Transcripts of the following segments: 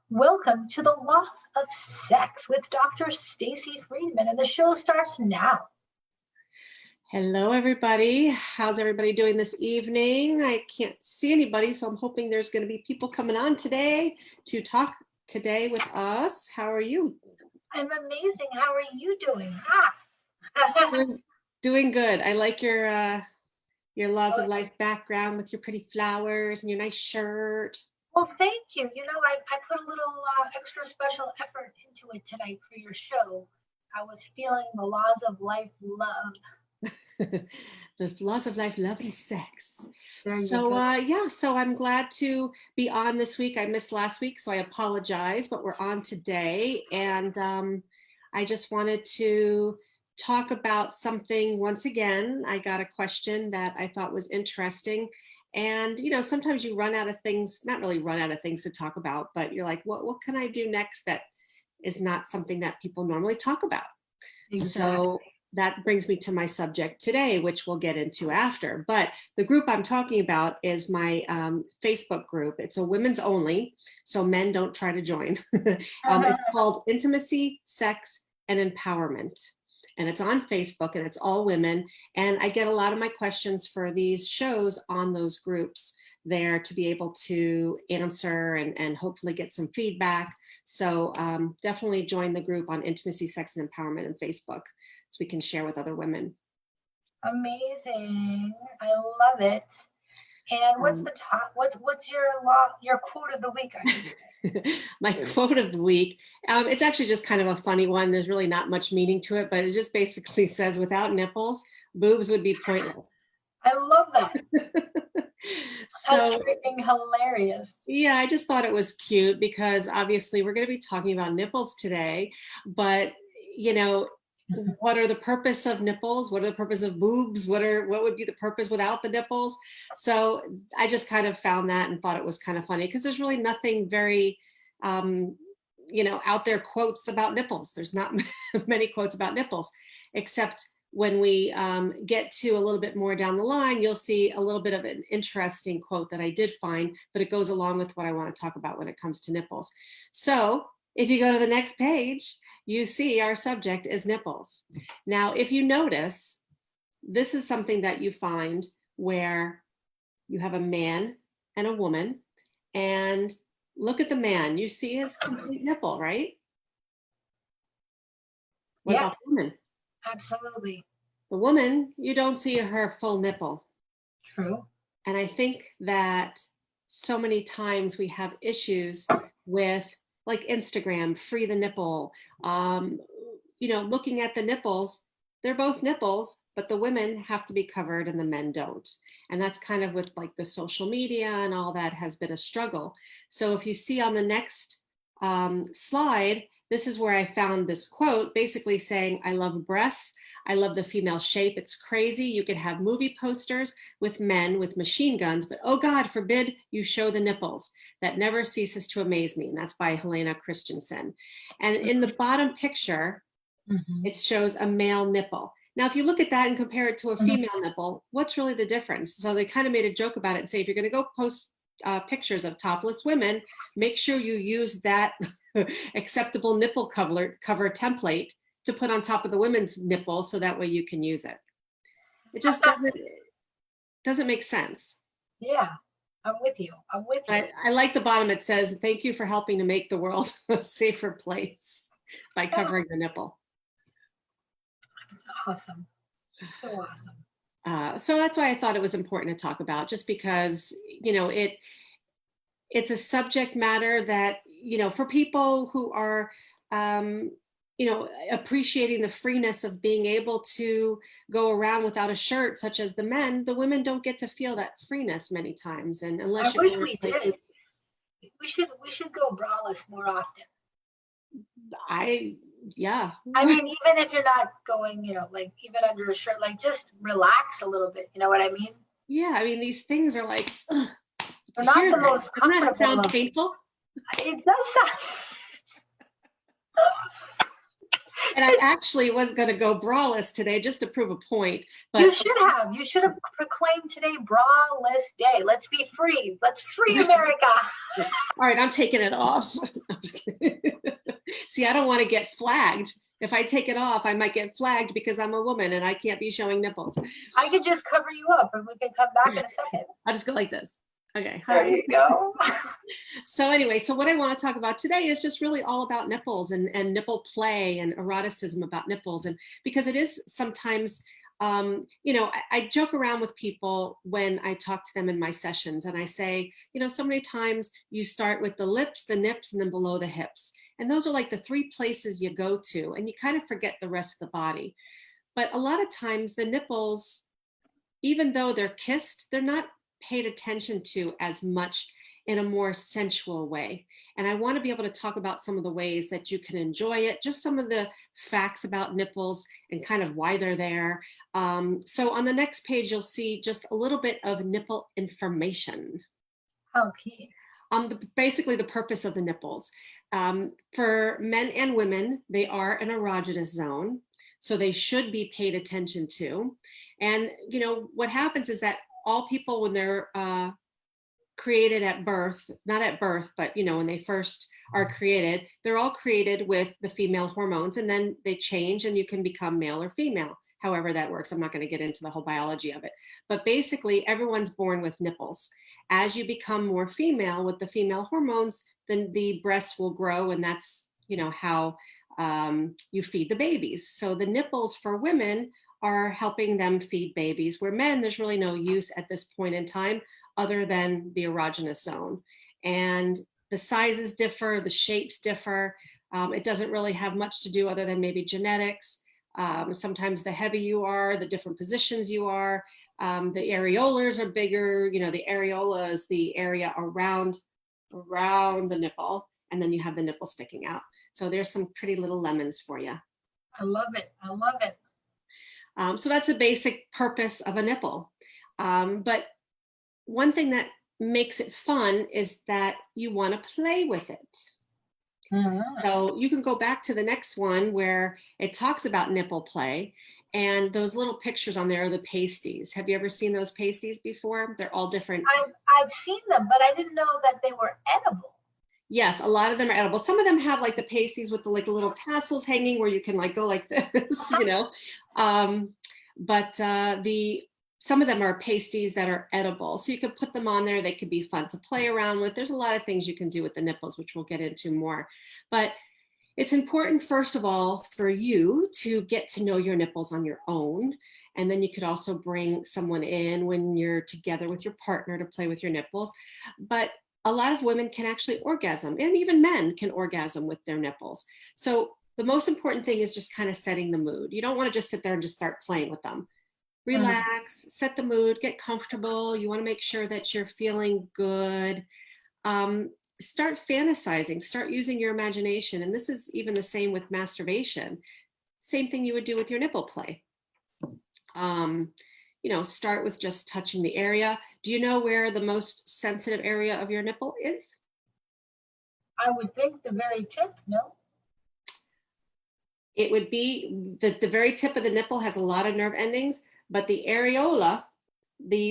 Welcome to the Loss of Sex with Dr. Stacy Friedman, and the show starts now. Hello, everybody. How's everybody doing this evening? I can't see anybody, so I'm hoping there's going to be people coming on today to talk today with us. How are you? I'm amazing. How are you doing? Doing good. I like your Laws of Life background with your pretty flowers and your nice shirt. Well, thank you. You know, I put a little extra special effort into it tonight for your show. I was feeling the laws of life, love. The laws of life, love, and sex. So I'm glad to be on this week. I missed last week, so I apologize, but we're on today. And I just wanted to talk about something once again. I got a question that I thought was interesting. And, you know, sometimes you run out of things, not really run out of things to talk about, but you're like, what can I do next that is not something that people normally talk about? Exactly. So that brings me to my subject today, which we'll get into after. But the group I'm talking about is my Facebook group. It's a women's only, so men don't try to join. It's called Intimacy, Sex, and Empowerment. And it's on Facebook, and it's all women. And I get a lot of my questions for these shows on those groups there to be able to answer and hopefully get some feedback. So definitely join the group on Intimacy, Sex, and Empowerment on Facebook so we can share with other women. Amazing. I love it. And what's the top? What's your quote of the week? My quote of the week. It's actually just kind of a funny one. There's really not much meaning to it, but it just basically says, "Without nipples, boobs would be pointless." I love that. That's freaking hilarious. Yeah, I just thought it was cute because obviously we're going to be talking about nipples today, but you know, what are the purpose of nipples? What are the purpose of boobs? What would be the purpose without the nipples? So I just kind of found that and thought it was kind of funny because there's really nothing very, out there quotes about nipples. There's not many quotes about nipples, except when we get to a little bit more down the line, you'll see a little bit of an interesting quote that I did find, but it goes along with what I want to talk about when it comes to nipples. So if you go to the next page, you see our subject is nipples. Now, if you notice, this is something that you find where you have a man and a woman, and look at the man. You see his complete nipple, right? What about the woman? Absolutely. The woman, you don't see her full nipple. True. And I think that so many times we have issues with like Instagram, free the nipple, looking at the nipples, they're both nipples, but the women have to be covered and the men don't. And that's kind of with like the social media and all that has been a struggle. So if you see on the next slide, this is where I found this quote basically saying, "I love breasts. I love the female shape. It's crazy. You could have movie posters with men with machine guns, but oh God forbid you show the nipples. That never ceases to amaze me." And that's by Helena Christensen. And in the bottom picture, it shows a male nipple. Now, if you look at that and compare it to a female nipple, what's really the difference? So they kind of made a joke about it and say, if you're going to go post pictures of topless women, make sure you use that acceptable nipple cover template to put on top of the women's nipple, so that way you can use it. It just doesn't make sense. Yeah, I'm with you. I like the bottom. It says, "Thank you for helping to make the world a safer place by covering the nipple." It's awesome. So awesome. So that's why I thought it was important to talk about, just because, it's a subject matter that, for people who are, appreciating the freeness of being able to go around without a shirt, such as the men, the women don't get to feel that freeness many times. And unless I wish we did. We should go braless more often. Yeah. I mean, even if you're not going, like even under a shirt, like just relax a little bit. You know what I mean? Yeah. I mean, these things are like, they're not the most comfortable. Doesn't that sound painful? It does sound. And I actually was going to go braless today just to prove a point. But you should have proclaimed today braless day. Let's be free. Let's free America. All right, I'm taking it off. I'm See, I don't want to get flagged. If I take it off, I might get flagged because I'm a woman and I can't be showing nipples. I could just cover you up and we can come back in a second. I'll just go like this. Okay. There you go. So anyway, so what I want to talk about today is just really all about nipples and nipple play and eroticism about nipples. And because it is sometimes, I joke around with people when I talk to them in my sessions and I say, so many times you start with the lips, the nips, and then below the hips. And those are like the three places you go to and you kind of forget the rest of the body. But a lot of times the nipples, even though they're kissed, they're not paid attention to as much in a more sensual way. And I want to be able to talk about some of the ways that you can enjoy it, just some of the facts about nipples and kind of why they're there. So on the next page, you'll see just a little bit of nipple information. Okay. Basically the purpose of the nipples. For men and women, they are an erogenous zone, so they should be paid attention to. And what happens is that all people, when they're created at birth, not at birth, but when they first are created, they're all created with the female hormones, and then they change and you can become male or female, however that works. I'm not going to get into the whole biology of it, but basically everyone's born with nipples. As you become more female with the female hormones, then the breasts will grow, and that's how you feed the babies. So the nipples for women are helping them feed babies, where men, there's really no use at this point in time other than the erogenous zone. And the sizes differ, the shapes differ. It doesn't really have much to do other than maybe genetics. Sometimes the heavy you are, the different positions you are, the areolas are bigger. The areola is the area around the nipple, and then you have the nipple sticking out. So there's some pretty little lemons for you. I love it. I love it. So that's the basic purpose of a nipple. But one thing that makes it fun is that you want to play with it. Mm-hmm. So you can go back to the next one where it talks about nipple play, and those little pictures on there are the pasties. Have you ever seen those pasties before? They're all different. I've seen them, but I didn't know that they were edible. Some of them are edible. Some of them have like the pasties with the like little tassels hanging where you can like go like this, But some of them are pasties that are edible. So you can put them on there. They could be fun to play around with. There's a lot of things you can do with the nipples, which we'll get into more. But it's important, first of all, for you to get to know your nipples on your own. And then you could also bring someone in when you're together with your partner to play with your nipples. But a lot of women can actually orgasm, and even men can orgasm with their nipples. So the most important thing is just kind of setting the mood. You don't want to just sit there and just start playing with them. Relax, set the mood, get comfortable. You want to make sure that you're feeling good. Start fantasizing, start using your imagination. And this is even the same with masturbation. Same thing you would do with your nipple play. Start with just touching the area. Do you know where the most sensitive area of your nipple is? I would think the very tip, no? It would be the very tip of the nipple has a lot of nerve endings, but the areola,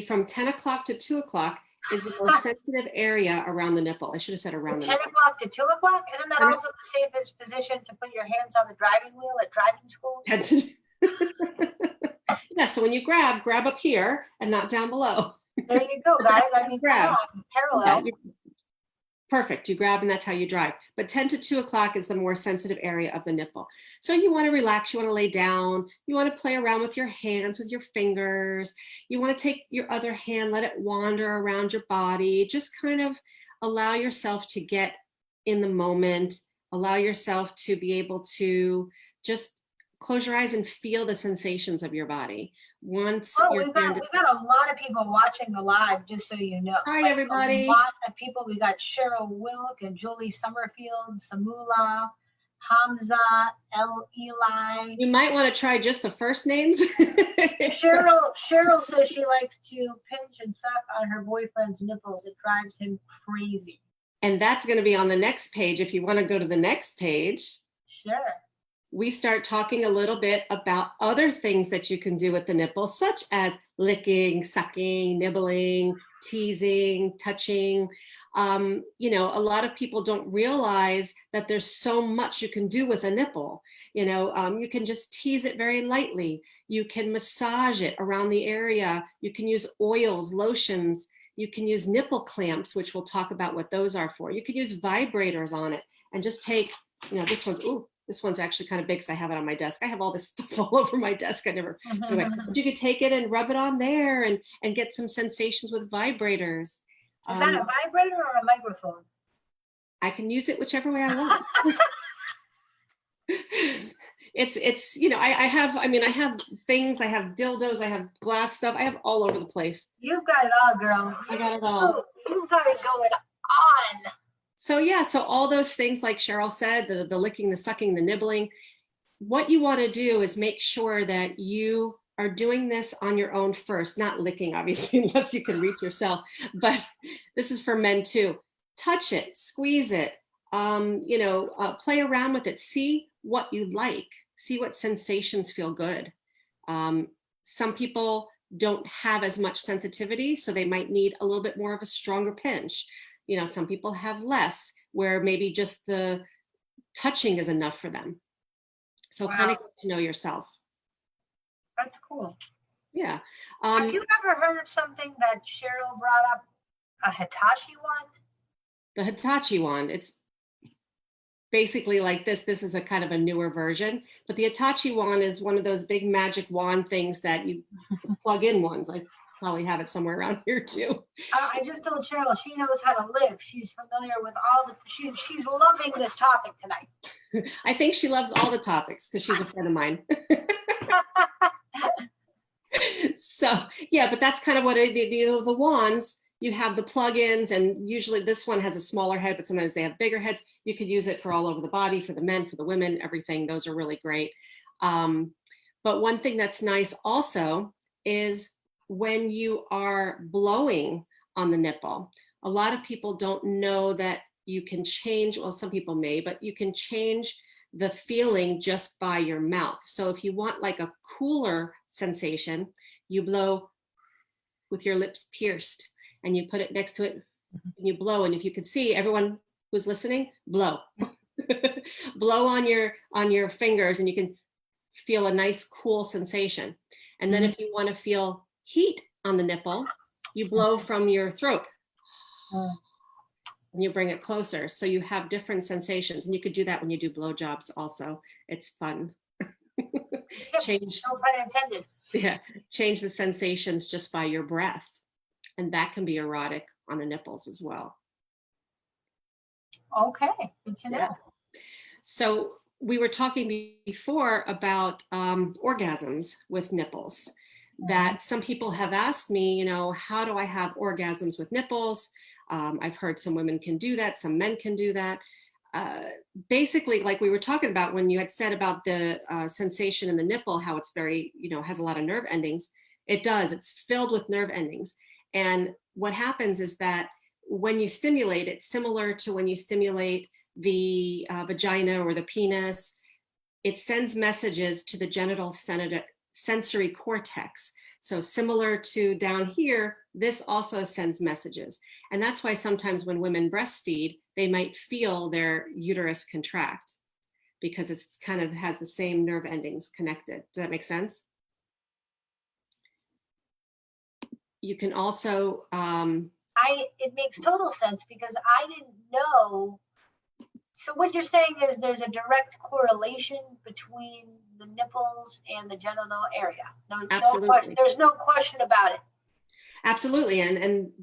from 10 o'clock to 2 o'clock is the most sensitive area around the nipple. I should have said around the 10 nipple. o'clock to 2 o'clock? Isn't that also the safest position to put your hands on the driving wheel at driving school? Yeah, so when you grab up here and not down below. There you go, guys. I mean, grab. Parallel. Yeah, perfect. You grab and that's how you drive. But 10 to 2 o'clock is the more sensitive area of the nipple. So you want to relax. You want to lay down. You want to play around with your hands, with your fingers. You want to take your other hand, let it wander around your body. Just kind of allow yourself to get in the moment. Allow yourself to be able to just close your eyes and feel the sensations of your body. We've got a lot of people watching the live, just so you know. Hi, everybody. A lot of people. We got Cheryl Wilk and Julie Summerfield, Samula, Hamza, Eli. You might want to try just the first names. Cheryl says she likes to pinch and suck on her boyfriend's nipples. It drives him crazy. And that's going to be on the next page if you want to go to the next page. Sure. we start talking a little bit about other things that you can do with the nipple, such as licking, sucking, nibbling, teasing, touching. You know, a lot of people don't realize that there's so much you can do with a nipple. You know, you can just tease it very lightly. You can massage it around the area. You can use oils, lotions. You can use nipple clamps, which we'll talk about what those are for. You can use vibrators on it and just take, you know, this one's actually kind of big because I have it on my desk. I have all this stuff all over my desk. I never put it away. But you could take it and rub it on there and get some sensations with vibrators. Is that a vibrator or a microphone? I can use it whichever way I want. It's you know, I have things, I have dildos, I have glass stuff, I have all over the place. You've got it all, girl. I got it all. You've got it going on. So yeah, so all those things like Cheryl said, the licking, the sucking, the nibbling, what you want to do is make sure that you are doing this on your own first, not licking, obviously, unless you can reach yourself, but this is for men too. Touch it, squeeze it, you know, play around with it, see what you like, see what sensations feel good. Some people don't have as much sensitivity, so they might need a little bit more of a stronger pinch. You know, some people have less, where maybe just the touching is enough for them. So kind of get to know yourself. That's cool. Yeah. Have you ever heard of something that Cheryl brought up? A Hitachi wand? The Hitachi wand, it's basically like this. This is a kind of a newer version, but the Hitachi wand is one of those big magic wand things that you plug in ones. I probably have it somewhere around here too. I just told Cheryl she knows how to live. She's familiar with all the, she's loving this topic tonight. I think she loves all the topics because she's a friend of mine. So yeah, but that's kind of what the wands, you have the plugins, and usually this one has a smaller head, but sometimes they have bigger heads. You could use it for all over the body, for the men, for the women, everything. Those are really great. But one thing that's nice also is when you are blowing on the nipple. A lot of people don't know that you can change, well, some people may, but you can change the feeling just by your mouth. So if you want like a cooler sensation, you blow with your lips pierced and you put it next to it and you blow. And if you could see, everyone who's listening, blow. Blow on your fingers and you can feel a nice cool sensation. And then if you want to feel heat on the nipple, you blow from your throat and you bring it closer. So you have different sensations, and you could do that when you do blowjobs also. It's fun. Change, no pun intended. Yeah, change the sensations just by your breath. And that can be erotic on the nipples as well. Okay, good to know. Yeah. So we were talking before about orgasms with nipples, that some people have asked me, you know, how do I have orgasms with nipples? I've heard some women can do that, some men can do that. Basically, like we were talking about when you had said about the sensation in the nipple, how it's very, you know, has a lot of nerve endings. It does, it's filled with nerve endings. And what happens is that when you stimulate it, similar to when you stimulate the vagina or the penis, it sends messages to the genital sensory cortex. So similar to down here, this also sends messages. And that's why sometimes when women breastfeed, they might feel their uterus contract because it's kind of has the same nerve endings connected. Does that make sense? You can also... it makes total sense because I didn't know. So what you're saying is there's a direct correlation between the nipples and the genital area. Absolutely. There's no question about it. Absolutely.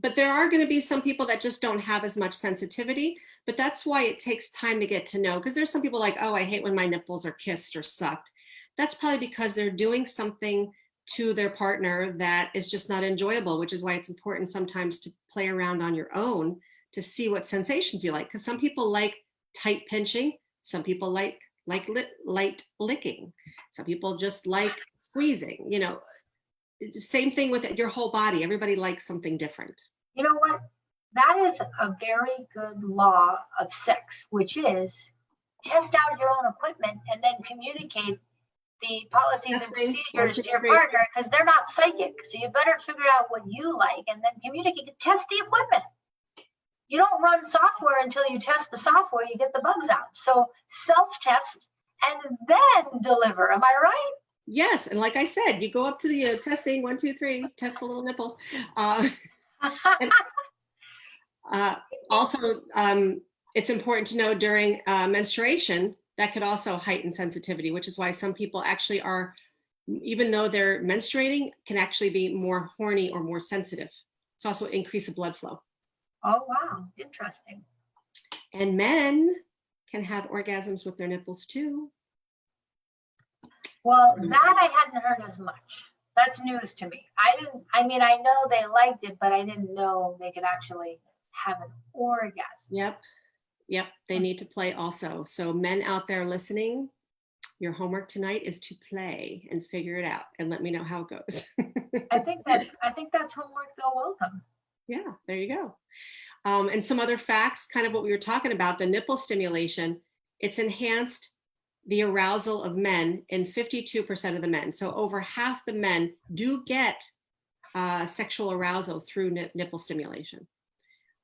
But there are going to be some people that just don't have as much sensitivity, but that's why it takes time to get to know, because there's some people like, oh, I hate when my nipples are kissed or sucked. That's probably because they're doing something to their partner that is just not enjoyable, which is why it's important sometimes to play around on your own to see what sensations you like. Because some people like tight pinching, some people like light licking, some people just like squeezing, you know. Same thing with your whole body. Everybody likes something different. You know what? That is a very good law of sex, which is test out your own equipment and then communicate the policies and Testing, procedures 1, 2, to your 3. partner, because they're not psychic. So you better figure out what you like and then communicate, test the equipment. You don't run software until you test the software, you get the bugs out. So self-test and then deliver. Am I right? Yes, and like I said, you go up to the testing, 1, 2, 3, test the little nipples. And, also, it's important to know during menstruation, that could also heighten sensitivity, which is why some people actually are, even though they're menstruating, can actually be more horny or more sensitive. It's also increase of blood flow. Oh, wow. Interesting. And men can have orgasms with their nipples too. Well, that I hadn't heard as much. That's news to me. I mean, I know they liked it, but I didn't know they could actually have an orgasm. Yep, they need to play also. So men out there listening, your homework tonight is to play and figure it out and let me know how it goes. I think that's homework they'll welcome. Yeah, there you go. And some other facts, kind of what we were talking about, the nipple stimulation, it's enhanced the arousal of men in 52% of the men. So over half the men do get sexual arousal through nipple stimulation.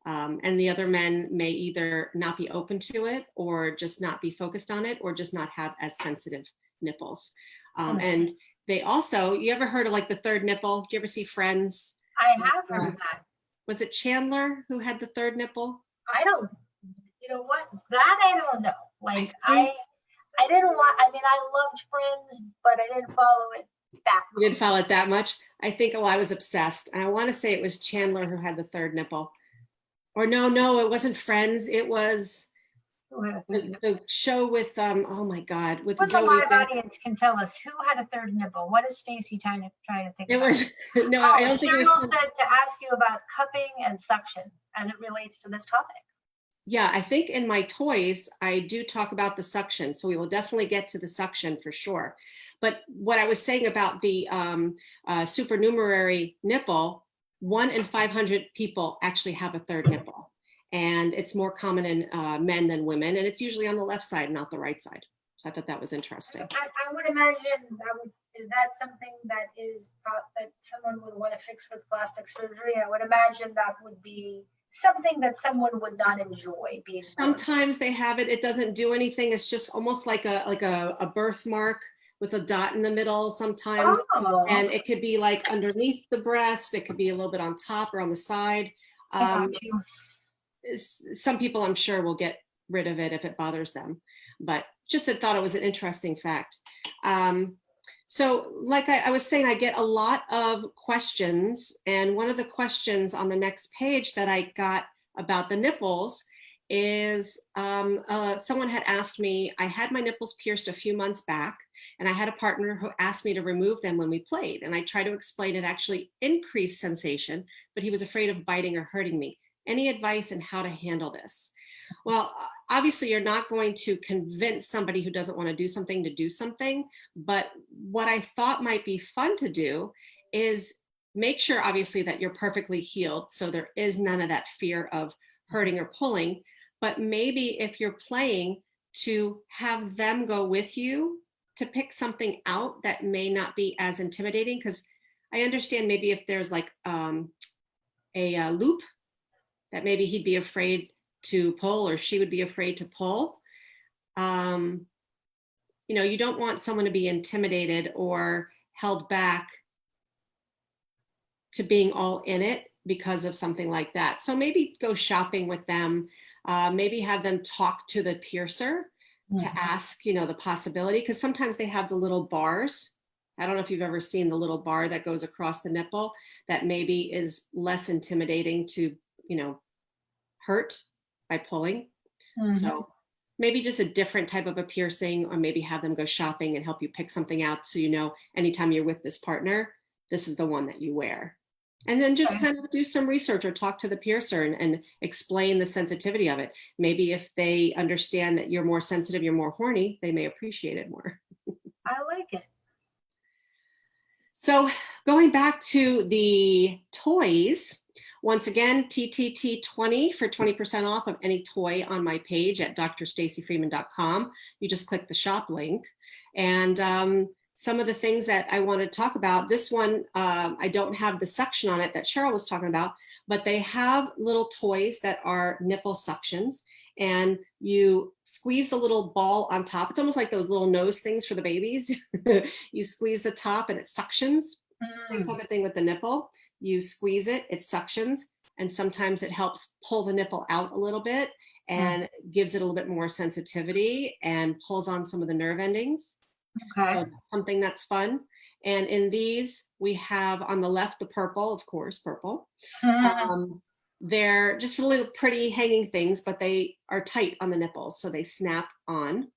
And the other men may either not be open to it or just not be focused on it or just not have as sensitive nipples. And they also, you ever heard of like the third nipple? Do you ever see Friends? I have heard that. Was it Chandler who had the third nipple? I don't, you know what? That I don't know. Like I didn't want, I mean, I loved Friends, but I didn't follow it that much. You didn't follow it that much? I think, I was obsessed. And I want to say it was Chandler who had the third nipple. Or no, it wasn't Friends. It was the show with, oh my God, with But Zoe. the live audience can tell us who had a third nipple. What is Stacy trying to think It about? was, no, I don't think it Cheryl was. said to ask you about cupping and suction as it relates to this topic. Yeah, I think in my toys, I do talk about the suction. So we will definitely get to the suction for sure. But what I was saying about the supernumerary nipple, 1 in 500 people actually have a third nipple. And it's more common in men than women. And it's usually on the left side, not the right side. So I thought that was interesting. I would imagine is that something that someone would want to fix with plastic surgery? I would imagine that would be something that someone would not enjoy being. Sometimes they have it. It doesn't do anything. It's just almost like a birthmark with a dot in the middle sometimes. Oh. And it could be like underneath the breast. It could be a little bit on top or on the side. Some people, I'm sure, will get rid of it if it bothers them. But just thought it was an interesting fact. So like I was saying, I get a lot of questions. And one of the questions on the next page that I got about the nipples is someone had asked me, I had my nipples pierced a few months back, and I had a partner who asked me to remove them when we played. And I tried to explain it actually increased sensation, but he was afraid of biting or hurting me. Any advice on how to handle this? Well, obviously you're not going to convince somebody who doesn't want to do something, but what I thought might be fun to do is make sure obviously that you're perfectly healed. So there is none of that fear of hurting or pulling, but maybe if you're playing, to have them go with you to pick something out that may not be as intimidating. Because I understand maybe if there's like a loop that maybe he'd be afraid to pull or she would be afraid to pull. You don't want someone to be intimidated or held back to being all in it because of something like that. So maybe go shopping with them, maybe have them talk to the piercer to ask, the possibility, because sometimes they have the little bars. I don't know if you've ever seen the little bar that goes across the nipple that maybe is less intimidating to, hurt by pulling. So maybe just a different type of a piercing, or maybe have them go shopping and help you pick something out. So, anytime you're with this partner, this is the one that you wear. And then just kind of do some research or talk to the piercer and explain the sensitivity of it. Maybe if they understand that you're more sensitive, you're more horny, they may appreciate it more. I like it. So going back to the toys, Once again, TTT20 for 20% off of any toy on my page at drstacyfriedman.com. You just click the shop link. And some of the things that I want to talk about, this one, I don't have the suction on it that Cheryl was talking about, but they have little toys that are nipple suctions, and you squeeze the little ball on top. It's almost like those little nose things for the babies. You squeeze the top and it suctions. Same type of thing with the nipple. You squeeze it, it suctions, and sometimes it helps pull the nipple out a little bit and gives it a little bit more sensitivity and pulls on some of the nerve endings. Okay. So something that's fun. And in these, we have on the left the purple, of course, purple. They're just really pretty hanging things, but they are tight on the nipples. So they snap on,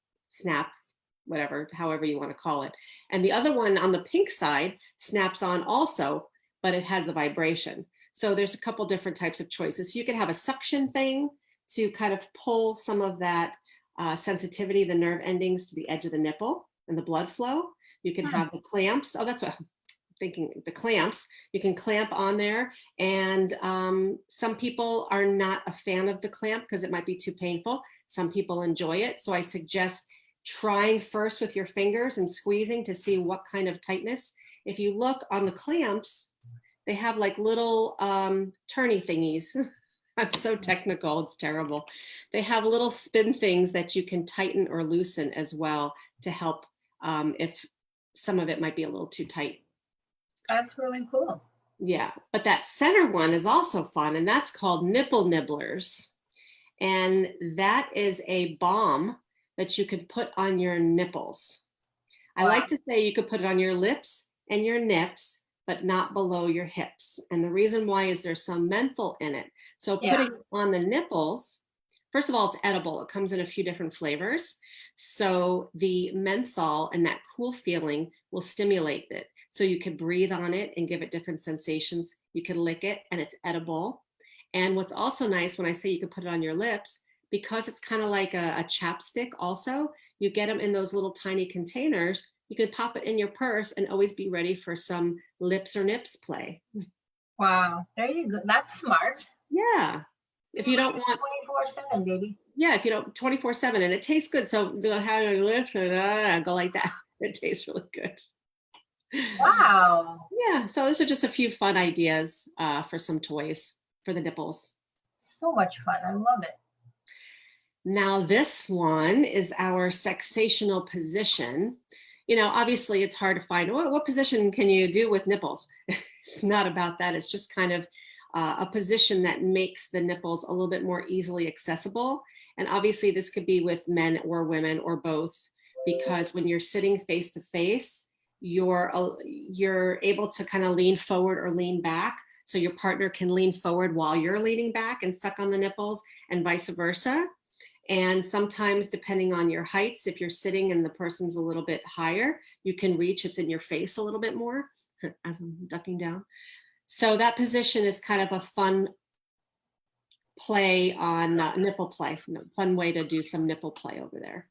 whatever, however you want to call it. And the other one on the pink side snaps on also, but it has the vibration. So there's a couple different types of choices. So you can have a suction thing to kind of pull some of that sensitivity, the nerve endings to the edge of the nipple and the blood flow. You can have the clamps. Oh, that's what I'm thinking, the clamps. You can clamp on there. And some people are not a fan of the clamp because it might be too painful. Some people enjoy it. So I suggest trying first with your fingers and squeezing to see what kind of tightness. If you look on the clamps, they have like little turny thingies. I'm so technical, it's terrible. They have little spin things that you can tighten or loosen as well to help if some of it might be a little too tight. That's really cool. Yeah, but that center one is also fun, and that's called Nipple Nibblers. And that is a balm that you can put on your nipples. I like to say you could put it on your lips and your nips, but not below your hips. And the reason why is there's some menthol in it. So putting it on the nipples, first of all, it's edible. It comes in a few different flavors. So the menthol and that cool feeling will stimulate it. So you can breathe on it and give it different sensations. You can lick it and it's edible. And what's also nice when I say you can put it on your lips, because it's kind of like a chapstick also, you get them in those little tiny containers. You can pop it in your purse and always be ready for some lips or nips play. Wow, there you go. That's smart. Yeah. If you don't want 24/7, baby. Yeah, if you don't 24/7, and it tastes good. So how do you lift it? Go like that. It tastes really good. Wow. Yeah, so those are just a few fun ideas for some toys for the nipples. So much fun. I love it. Now this one is our sexational position. You know, obviously it's hard to find what position can you do with nipples. It's not about that. It's just kind of a position that makes the nipples a little bit more easily accessible. And obviously this could be with men or women or both, because when you're sitting face to face, you're able to kind of lean forward or lean back. So your partner can lean forward while you're leaning back and suck on the nipples, and vice versa. And sometimes, depending on your heights, if you're sitting and the person's a little bit higher, you can reach, it's in your face a little bit more as I'm ducking down. So that position is kind of a fun play on nipple play, fun way to do some nipple play over there.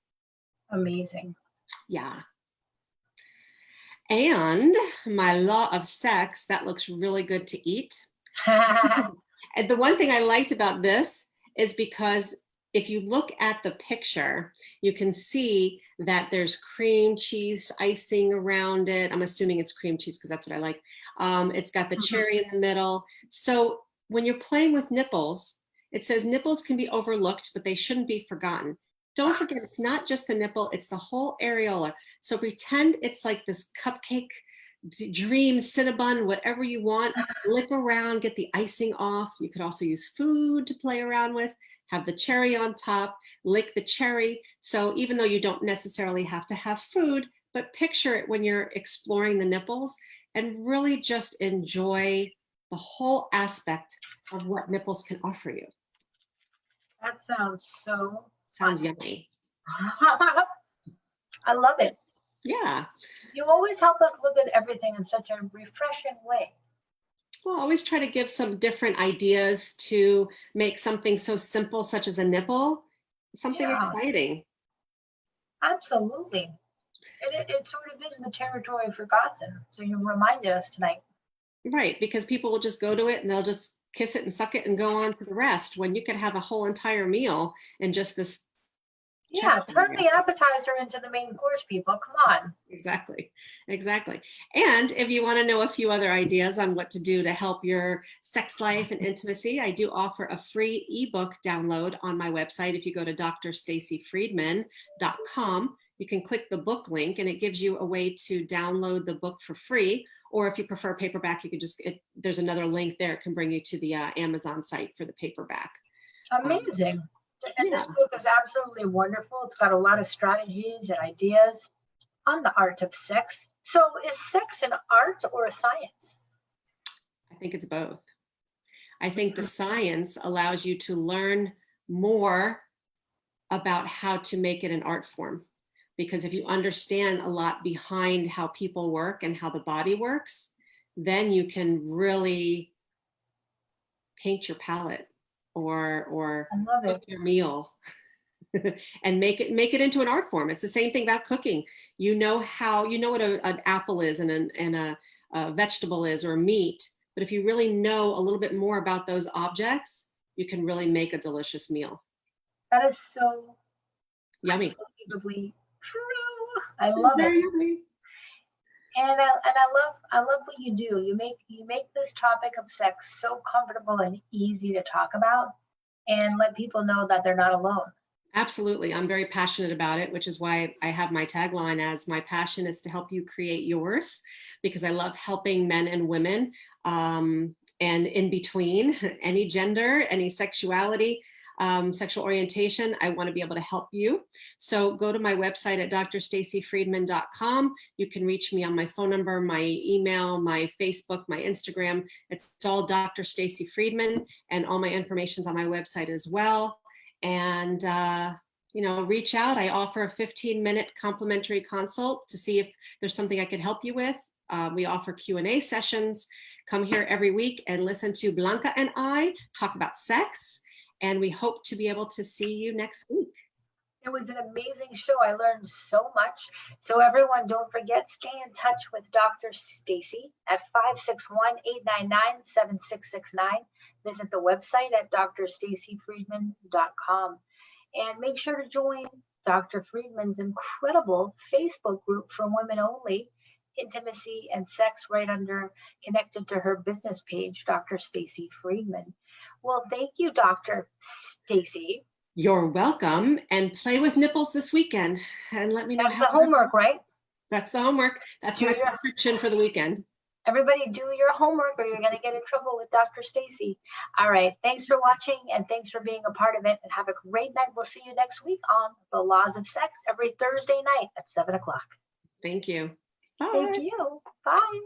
Amazing. Yeah. And my law of sex, that looks really good to eat. And the one thing I liked about this is because if you look at the picture, you can see that there's cream cheese icing around it. I'm assuming it's cream cheese because that's what I like. It's got the cherry in the middle. So when you're playing with nipples, it says nipples can be overlooked, but they shouldn't be forgotten. Don't forget, it's not just the nipple, it's the whole areola. So pretend it's like this cupcake, dream, Cinnabon, whatever you want. Lick around, get the icing off. You could also use food to play around with. Have the cherry on top, lick the cherry. So even though you don't necessarily have to have food, but picture it when you're exploring the nipples and really just enjoy the whole aspect of what nipples can offer you. That sounds so Sounds yummy. I love it. Yeah. You always help us look at everything in such a refreshing way. Well, always try to give some different ideas to make something so simple, such as a nipple, something exciting. Absolutely. It sort of is the territory forgotten. So you reminded us tonight. Right, because people will just go to it and they'll just kiss it and suck it and go on to the rest, when you could have a whole entire meal in just this Yeah, chest turn area. the appetizer into the main course, people. Come on. Exactly. Exactly. And if you want to know a few other ideas on what to do to help your sex life and intimacy, I do offer a free ebook download on my website. If you go to drstacyfriedman.com, you can click the book link and it gives you a way to download the book for free. Or if you prefer paperback, you can just, there's another link there. It can bring you to the Amazon site for the paperback. Amazing. And Yeah. this book is absolutely wonderful. It's got a lot of strategies and ideas on the art of sex. So is sex an art or a science? I think it's both. I think the science allows you to learn more about how to make it an art form. Because if you understand a lot behind how people work and how the body works, then you can really paint your palette or I love cook it. your meal and make it into an art form. It's the same thing about cooking. You know what an apple is and a vegetable is, or meat. But if you really know a little bit more about those objects, you can really make a delicious meal. That is so Yummy. unbelievably true. I It's love it. very yummy. And I love what you do. You make this topic of sex so comfortable and easy to talk about and let people know that they're not alone. Absolutely. I'm very passionate about it, which is why I have my tagline as my passion is to help you create yours, because I love helping men and women and in between, any gender, any sexuality, sexual orientation. I want to be able to help you. So go to my website at drstacyfriedman.com. You can reach me on my phone number, my email, my Facebook, my Instagram. It's all Dr. Stacy Friedman, and all my information's on my website as well. And reach out. I offer a 15-minute complimentary consult to see if there's something I can help you with. We offer Q&A sessions. Come here every week and listen to Blanca and I talk about sex. And we hope to be able to see you next week. It was an amazing show. I learned so much. So everyone, don't forget, stay in touch with Dr. Stacy at 561-899-7669. Visit the website at drstacyfriedman.com. And make sure to join Dr. Friedman's incredible Facebook group for women only, intimacy and sex, right under connected to her business page, Dr. Stacy Friedman. Well, thank you, Dr. Stacy. You're welcome, and play with nipples this weekend and let me know. That's the homework, right? That's the homework. That's my prescription for the weekend. Everybody do your homework or you're going to get in trouble with Dr. Stacy. All right. Thanks for watching and thanks for being a part of it, and have a great night. We'll see you next week on The Laws of Sex every Thursday night at 7 o'clock. Thank you. Bye. Thank you. Bye.